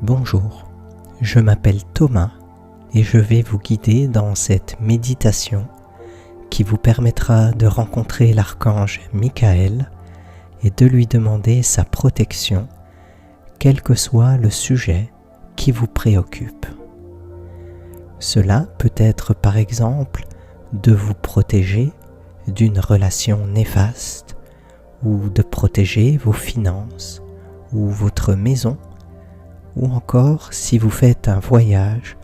Bonjour, je m'appelle Thomas et je vais vous guider dans cette méditation qui vous permettra de rencontrer l'archange Michael et de lui demander sa protection, quel que soit le sujet qui vous préoccupe. Cela peut être par exemple de vous protéger d'une relation néfaste ou de protéger vos finances ou votre maison, ou encore si vous faites un voyage,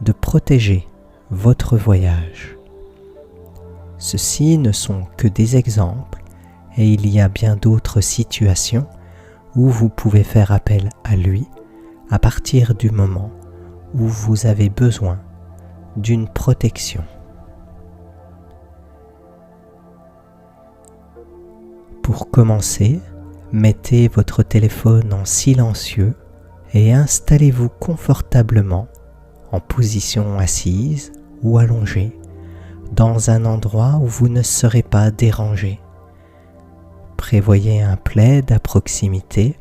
de protéger votre voyage. Ceux-ci ne sont que des exemples et il y a bien d'autres situations où vous pouvez faire appel à lui à partir du moment où vous avez besoin d'une protection. Pour commencer, mettez votre téléphone en silencieux et installez-vous confortablement en position assise ou allongée dans un endroit où vous ne serez pas dérangé. Prévoyez un plaid à proximité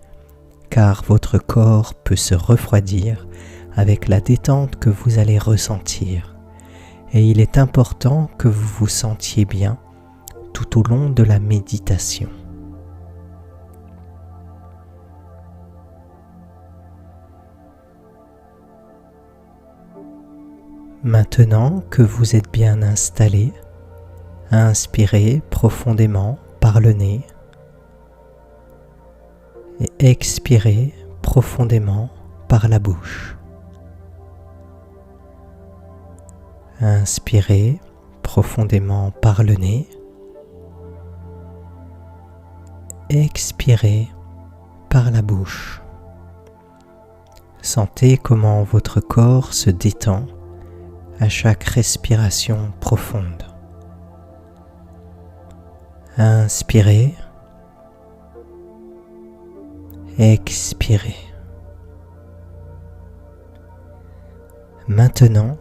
car votre corps peut se refroidir avec la détente que vous allez ressentir et il est important que vous vous sentiez bien tout au long de la méditation. Maintenant que vous êtes bien installé, inspirez profondément par le nez et expirez profondément par la bouche. Inspirez profondément par le nez, expirez par la bouche. Sentez comment votre corps se détend à chaque respiration profonde. Inspirez, expirez. Maintenant,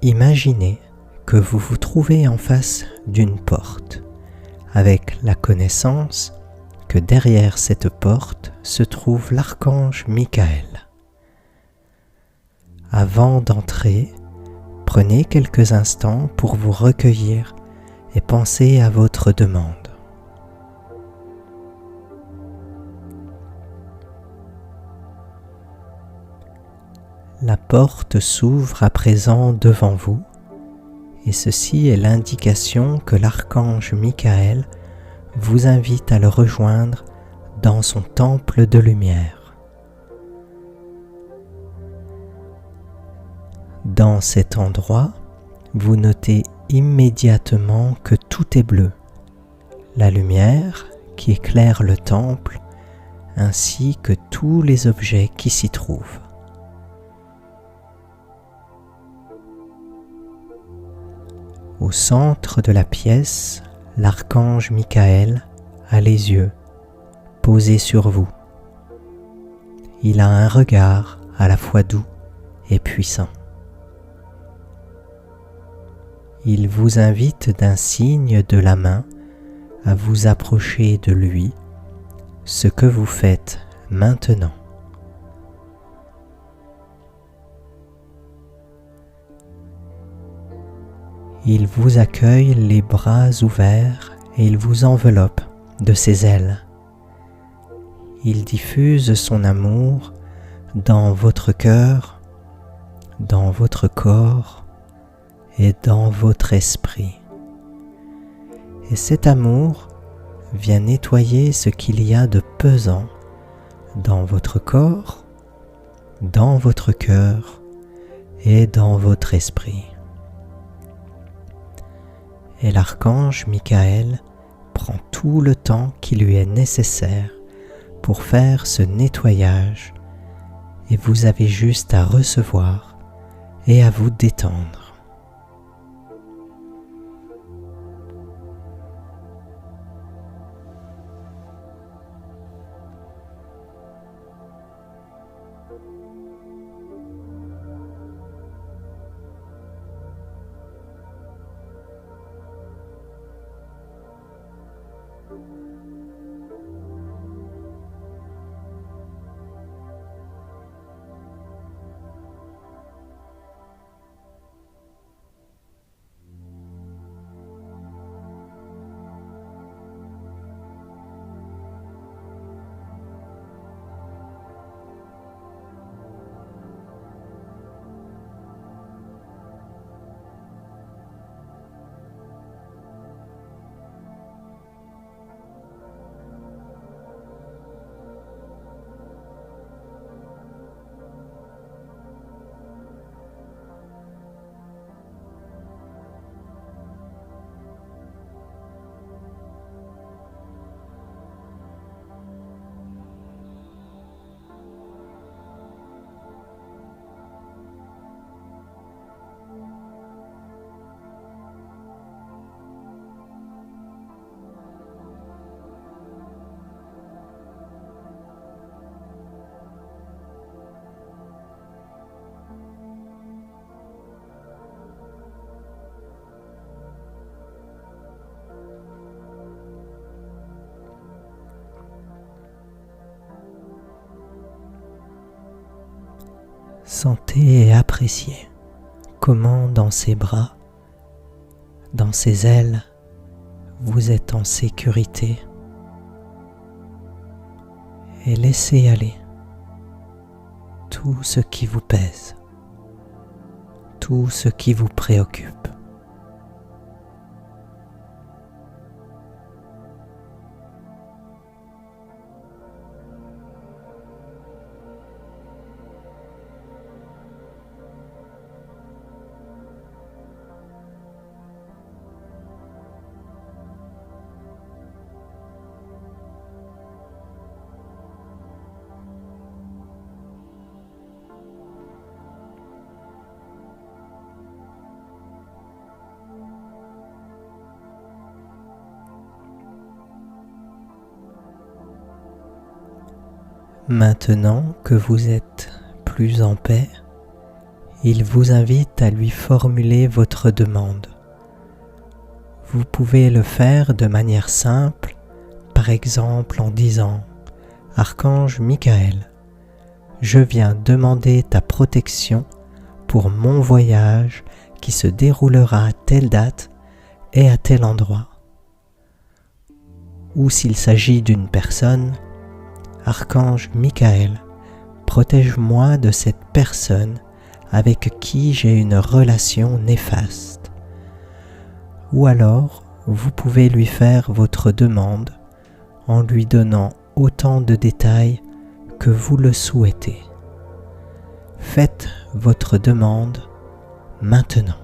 imaginez que vous vous trouvez en face d'une porte, avec la connaissance que derrière cette porte se trouve l'archange Michael. Avant d'entrer, prenez quelques instants pour vous recueillir et penser à votre demande. La porte s'ouvre à présent devant vous et ceci est l'indication que l'archange Michael vous invite à le rejoindre dans son temple de lumière. Dans cet endroit, vous notez immédiatement que tout est bleu, la lumière qui éclaire le temple ainsi que tous les objets qui s'y trouvent. Au centre de la pièce, l'archange Michael a les yeux posés sur vous. Il a un regard à la fois doux et puissant. Il vous invite d'un signe de la main à vous approcher de lui, ce que vous faites maintenant. Il vous accueille les bras ouverts et il vous enveloppe de ses ailes. Il diffuse son amour dans votre cœur, dans votre corps et dans votre esprit. Et cet amour vient nettoyer ce qu'il y a de pesant dans votre corps, dans votre cœur et dans votre esprit. Et l'archange Michael prend tout le temps qui lui est nécessaire pour faire ce nettoyage et vous avez juste à recevoir et à vous détendre. Sentez et appréciez comment dans ses bras, dans ses ailes, vous êtes en sécurité. Et laissez aller tout ce qui vous pèse, tout ce qui vous préoccupe. Maintenant que vous êtes plus en paix, il vous invite à lui formuler votre demande. Vous pouvez le faire de manière simple, par exemple en disant « Archange Michael, je viens demander ta protection pour mon voyage qui se déroulera à telle date et à tel endroit. » Ou s'il s'agit d'une personne, Archange Michael, protège-moi de cette personne avec qui j'ai une relation néfaste. Ou alors, vous pouvez lui faire votre demande en lui donnant autant de détails que vous le souhaitez. Faites votre demande maintenant.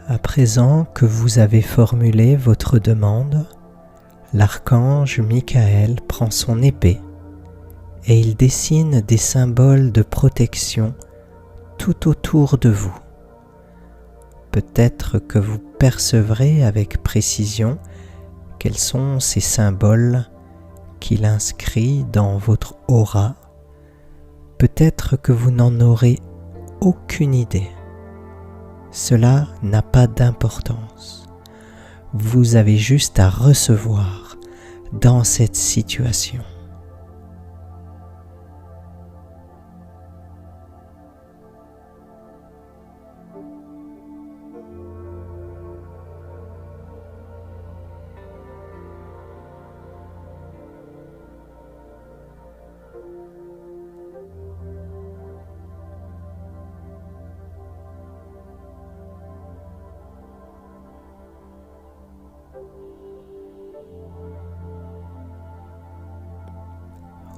À présent que vous avez formulé votre demande, l'archange Michael prend son épée et il dessine des symboles de protection tout autour de vous. Peut-être que vous percevrez avec précision quels sont ces symboles qu'il inscrit dans votre aura. Peut-être que vous n'en aurez aucune idée. Cela n'a pas d'importance. Vous avez juste à recevoir dans cette situation.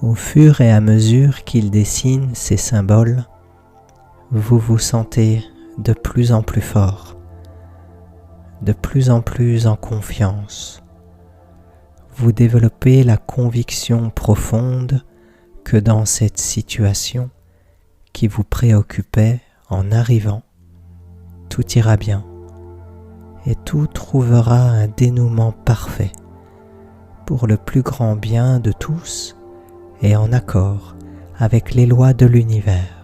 Au fur et à mesure qu'il dessine ces symboles, vous vous sentez de plus en plus fort, de plus en plus en confiance. Vous développez la conviction profonde que dans cette situation qui vous préoccupait en arrivant, tout ira bien et tout trouvera un dénouement parfait pour le plus grand bien de tous et en accord avec les lois de l'univers.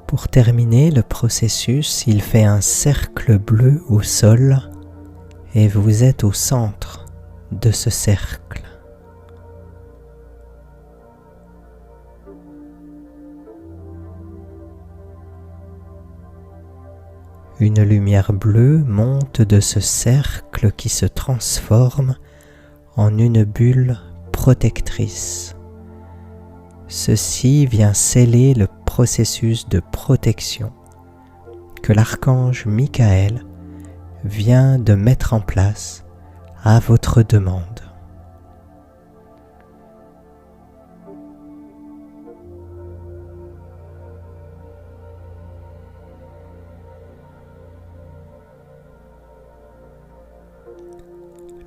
Pour terminer le processus, il fait un cercle bleu au sol et vous êtes au centre de ce cercle. Une lumière bleue monte de ce cercle qui se transforme en une bulle protectrice. Ceci vient sceller le processus de protection que l'archange Michael vient de mettre en place à votre demande.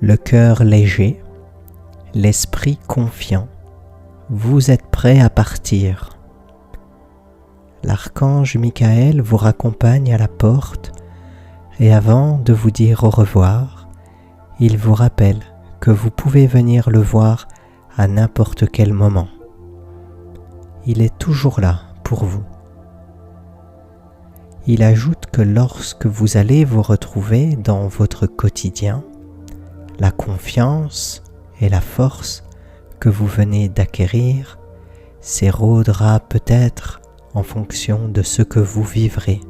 Le cœur léger, l'esprit confiant, vous êtes prêt à partir. L'archange Michael vous raccompagne à la porte et avant de vous dire au revoir, il vous rappelle que vous pouvez venir le voir à n'importe quel moment. Il est toujours là pour vous. Il ajoute que lorsque vous allez vous retrouver dans votre quotidien, la confiance et la force que vous venez d'acquérir s'érodera peut-être en fonction de ce que vous vivrez.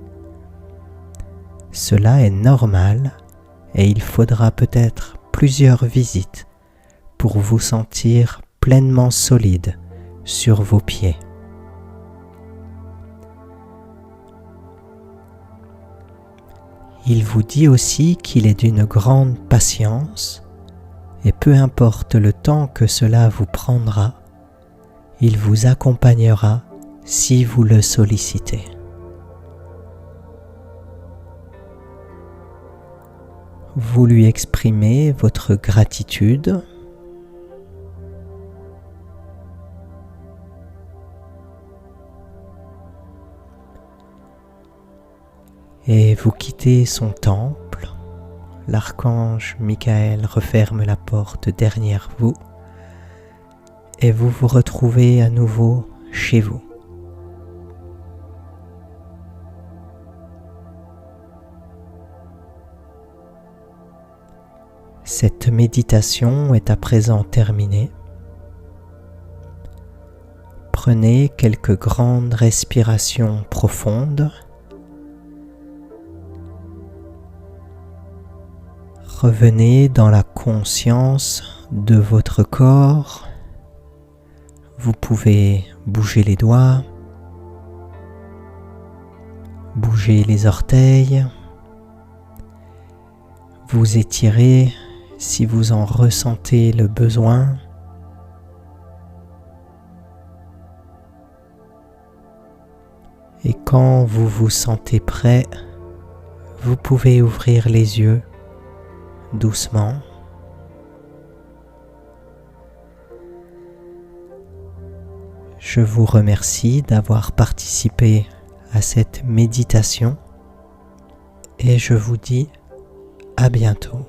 Cela est normal et il faudra peut-être plusieurs visites pour vous sentir pleinement solide sur vos pieds. Il vous dit aussi qu'il est d'une grande patience et peu importe le temps que cela vous prendra, il vous accompagnera si vous le sollicitez. Vous lui exprimez votre gratitude et vous quittez son temple. L'archange Michael referme la porte derrière vous et vous vous retrouvez à nouveau chez vous. Cette méditation est à présent terminée. Prenez quelques grandes respirations profondes. Revenez dans la conscience de votre corps. Vous pouvez bouger les doigts, bouger les orteils, vous étirer si vous en ressentez le besoin. Et quand vous vous sentez prêt, vous pouvez ouvrir les yeux doucement. Je vous remercie d'avoir participé à cette méditation et je vous dis à bientôt.